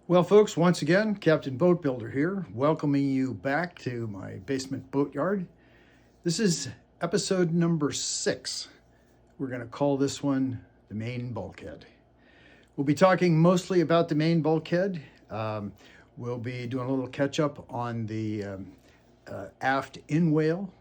Well, folks, once again, Captain Boat Builder here, welcoming you back to my basement boatyard. This is episode number 6. We're going to call this one the main bulkhead. We'll be talking mostly about the main bulkhead. We'll be doing a little catch up on the aft in-whale.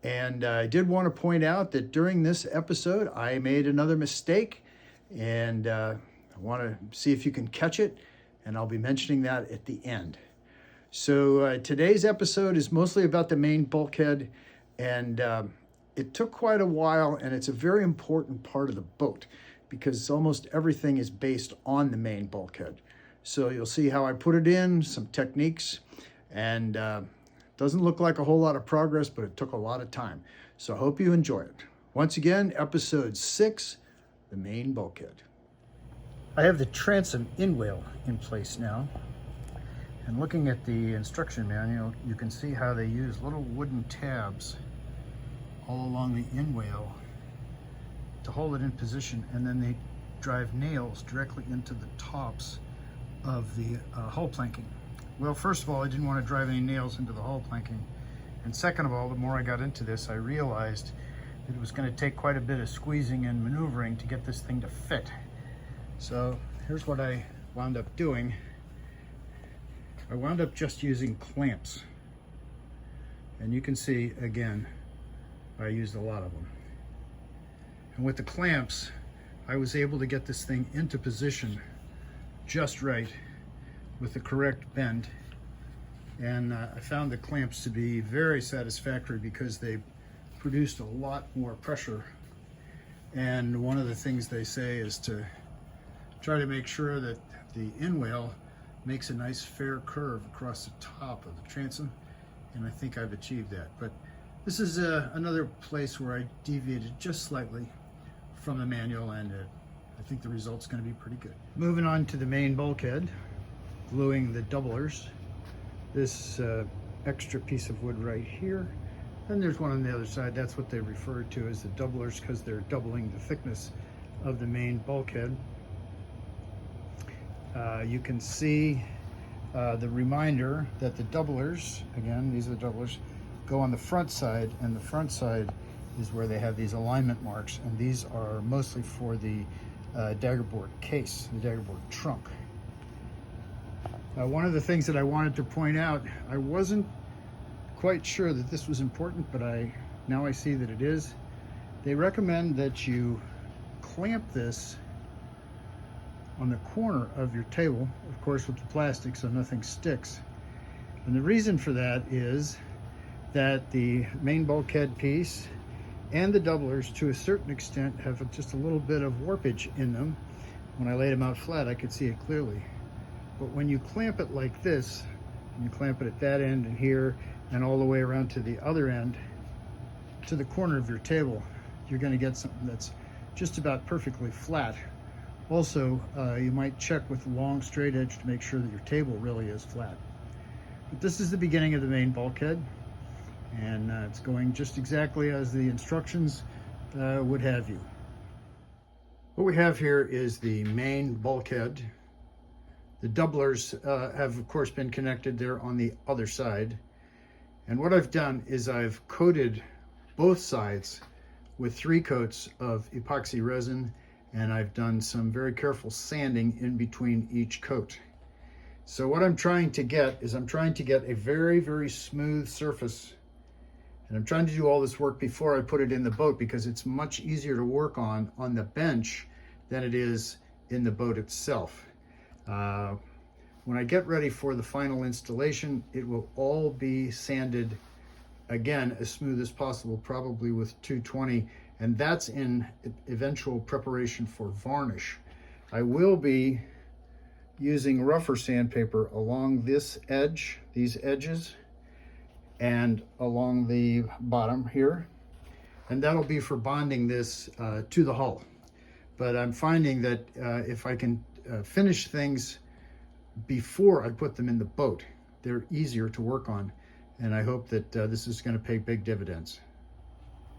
And I did want to point out that during this episode, I made another mistake, and I want to see if you can catch it. And I'll be mentioning that at the end. So today's episode is mostly about the main bulkhead, and it took quite a while, and it's a very important part of the boat because almost everything is based on the main bulkhead. So you'll see how I put it in, some techniques, and doesn't look like a whole lot of progress, but it took a lot of time. So I hope you enjoy it. Once again, episode 6, the main bulkhead. I have the transom in-whale in place now, and looking at the instruction manual, you can see how they use little wooden tabs all along the in-whale to hold it in position, and then they drive nails directly into the tops of the hull planking. Well, first of all, I didn't want to drive any nails into the hull planking, and second of all, the more I got into this, I realized that it was going to take quite a bit of squeezing and maneuvering to get this thing to fit. So here's what I wound up doing. I wound up just using clamps. And you can see, again, I used a lot of them. And with the clamps, I was able to get this thing into position just right with the correct bend. And I found the clamps to be very satisfactory because they produced a lot more pressure. And one of the things they say is to try to make sure that the in-whale makes a nice fair curve across the top of the transom, and I think I've achieved that. But this is another place where I deviated just slightly from the manual, and I think the result's going to be pretty good. Moving on to the main bulkhead, gluing the doublers. This extra piece of wood right here, and there's one on the other side. That's what they refer to as the doublers because they're doubling the thickness of the main bulkhead. You can see the reminder that the doublers, again, these are the doublers, go on the front side, and the front side is where they have these alignment marks, and these are mostly for the daggerboard case, the daggerboard trunk. One of the things that I wanted to point out, I wasn't quite sure that this was important, but now I see that it is. They recommend that you clamp this on the corner of your table, of course with the plastic so nothing sticks. And the reason for that is that the main bulkhead piece and the doublers to a certain extent have just a little bit of warpage in them. When I laid them out flat, I could see it clearly. But when you clamp it like this, and you clamp it at that end and here and all the way around to the other end, to the corner of your table, you're going to get something that's just about perfectly flat. Also, you might check with a long straight edge to make sure that your table really is flat. But this is the beginning of the main bulkhead, and it's going just exactly as the instructions would have you. What we have here is the main bulkhead. The doublers have, of course, been connected there on the other side. And what I've done is I've coated both sides with 3 coats of epoxy resin, and I've done some very careful sanding in between each coat. So what I'm trying to get is I'm trying to get a very, very smooth surface. And I'm trying to do all this work before I put it in the boat because it's much easier to work on the bench than it is in the boat itself. When I get ready for the final installation, it will all be sanded again as smooth as possible, probably with 220, and that's in eventual preparation for varnish. I will be using rougher sandpaper along this edge, these edges, and along the bottom here, and that'll be for bonding this to the hull. But I'm finding that if I can finish things before I put them in the boat, they're easier to work on, and I hope that this is going to pay big dividends.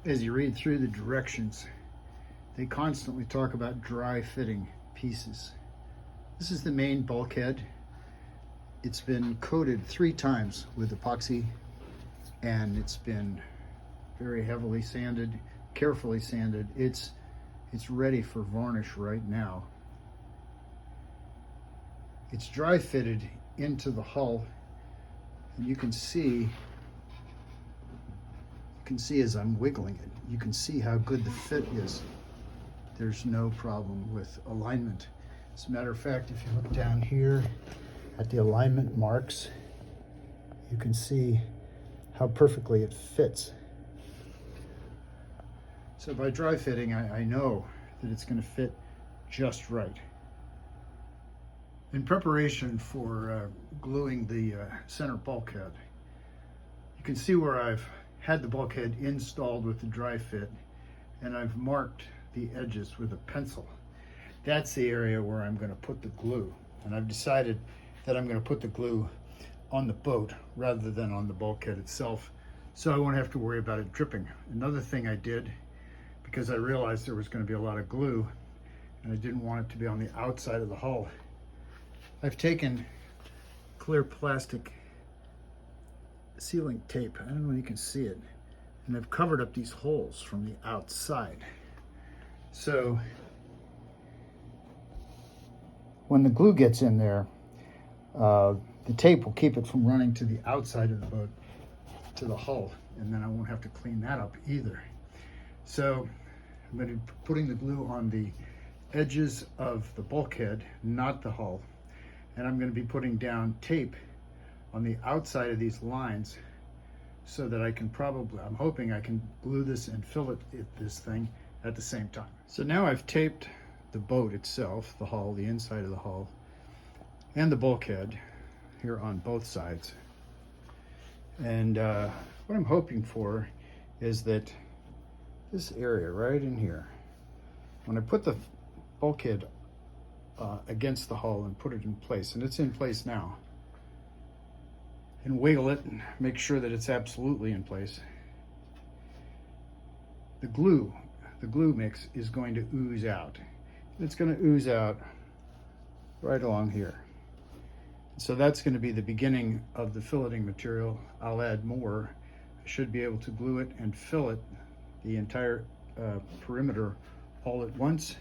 As you read through the directions, they constantly talk about dry fitting pieces. This is the main bulkhead. It's been coated 3 times with epoxy, and it's been very heavily sanded, carefully sanded. It's ready for varnish right now. It's dry fitted into the hull, and you can see as I'm wiggling it, you can see how good the fit is. There's no problem with alignment. As a matter of fact, if you look down here at the alignment marks, you can see how perfectly it fits. So by dry fitting, I know that it's going to fit just right. In preparation for gluing the center bulkhead, you can see where I've had the bulkhead installed with the dry fit, and I've marked the edges with a pencil. That's the area where I'm going to put the glue, and I've decided that I'm going to put the glue on the boat rather than on the bulkhead itself, so I won't have to worry about it dripping. Another thing I did, because I realized there was going to be a lot of glue and I didn't want it to be on the outside of the hull, I've taken clear plastic sealing tape, I don't know if you can see it, and I've covered up these holes from the outside. So when the glue gets in there, the tape will keep it from running to the outside of the boat, to the hull, and then I won't have to clean that up either. So I'm going to be putting the glue on the edges of the bulkhead, not the hull, and I'm going to be putting down tape on the outside of these lines so that I can I'm hoping I can glue this and fillet this thing at the same time. So now I've taped the boat itself, the hull, the inside of the hull, and the bulkhead here on both sides. And what I'm hoping for is that this area right in here, when I put the bulkhead against the hull and put it in place, and it's in place now, and wiggle it and make sure that it's absolutely in place, the glue mix is going to ooze out. It's going to ooze out right along here. So that's going to be the beginning of the filleting material. I'll add more. I should be able to glue it and fillet the entire perimeter all at once,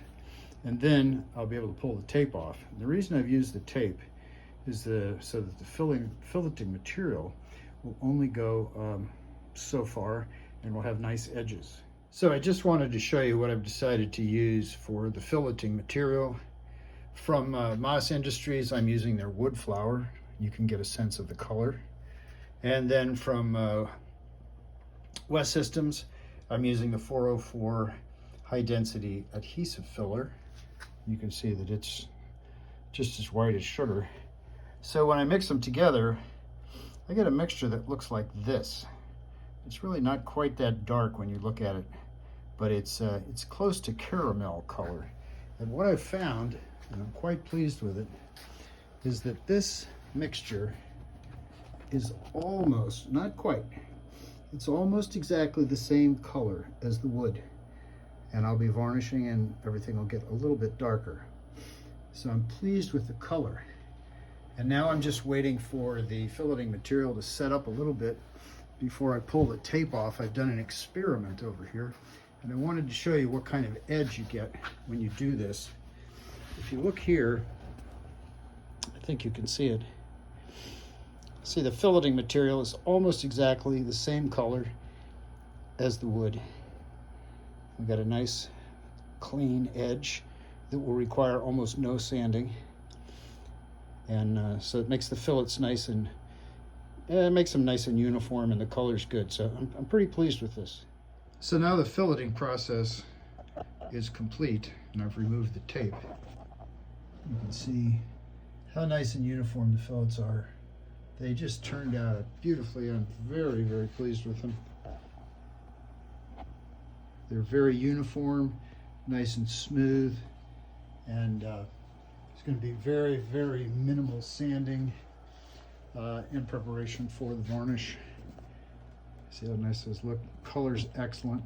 and then I'll be able to pull the tape off. And the reason I've used the tape is so that the filleting material will only go so far and will have nice edges. So I just wanted to show you what I've decided to use for the filleting material. From Moss Industries, I'm using their wood flour. You can get a sense of the color. And then from West Systems, I'm using the 404 high density adhesive filler. You can see that it's just as white as sugar. So when I mix them together, I get a mixture that looks like this. It's really not quite that dark when you look at it, but it's close to caramel color. And what I've found, and I'm quite pleased with it, is that this mixture is almost, not quite, it's almost exactly the same color as the wood. And I'll be varnishing and everything will get a little bit darker. So I'm pleased with the color. And now I'm just waiting for the filleting material to set up a little bit before I pull the tape off. I've done an experiment over here, and I wanted to show you what kind of edge you get when you do this. If you look here, I think you can see it. See, the filleting material is almost exactly the same color as the wood. We've got a nice clean edge that will require almost no sanding. And so it makes the fillets nice and it makes them nice and uniform, and the color's good. So I'm pretty pleased with this. So now the filleting process is complete, and I've removed the tape. You can see how nice and uniform the fillets are. They just turned out beautifully. I'm very, very pleased with them. They're very uniform, nice and smooth, and it's going to be very, very minimal sanding in preparation for the varnish. See how nice those look. Color's excellent.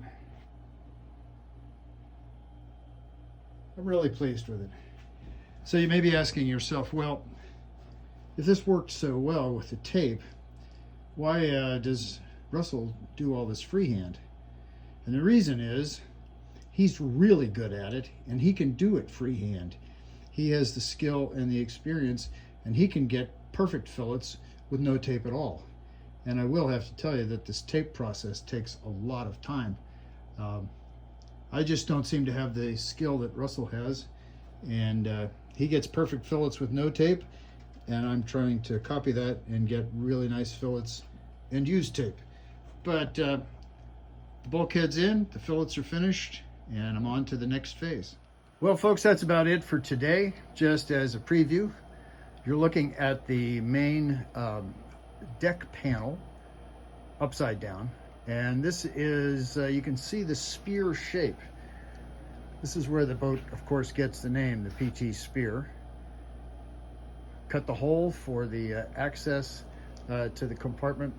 I'm really pleased with it. So you may be asking yourself, well, if this worked so well with the tape, why does Russell do all this freehand? And the reason is he's really good at it, and he can do it freehand. He has the skill and the experience, and he can get perfect fillets with no tape at all. And I will have to tell you that this tape process takes a lot of time. I just don't seem to have the skill that Russell has, and he gets perfect fillets with no tape, and I'm trying to copy that and get really nice fillets and use tape. But the bulkhead's in, the fillets are finished, and I'm on to the next phase. Well, folks, that's about it for today. Just as a preview, you're looking at the main deck panel upside down, and this is, you can see the spear shape. This is where the boat, of course, gets the name, the PT Spear. Cut the hole for the access to the compartment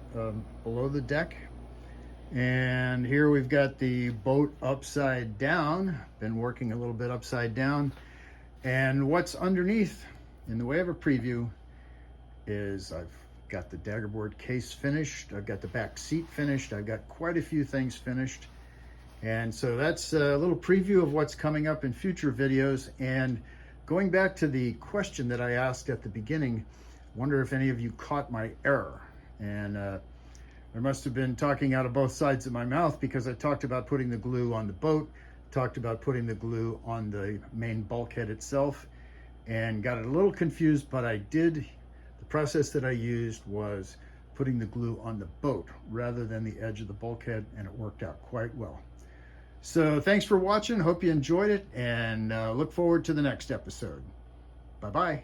below the deck. And here we've got the boat upside down. Been working a little bit upside down. And what's underneath, in the way of a preview, is I've got the daggerboard case finished. I've got the back seat finished. I've got quite a few things finished. And so that's a little preview of what's coming up in future videos. And going back to the question that I asked at the beginning, wonder if any of you caught my error. And I must have been talking out of both sides of my mouth, because I talked about putting the glue on the boat, talked about putting the glue on the main bulkhead itself, and got it a little confused, but I did. The process that I used was putting the glue on the boat rather than the edge of the bulkhead, and it worked out quite well. So thanks for watching. Hope you enjoyed it, and look forward to the next episode. Bye-bye.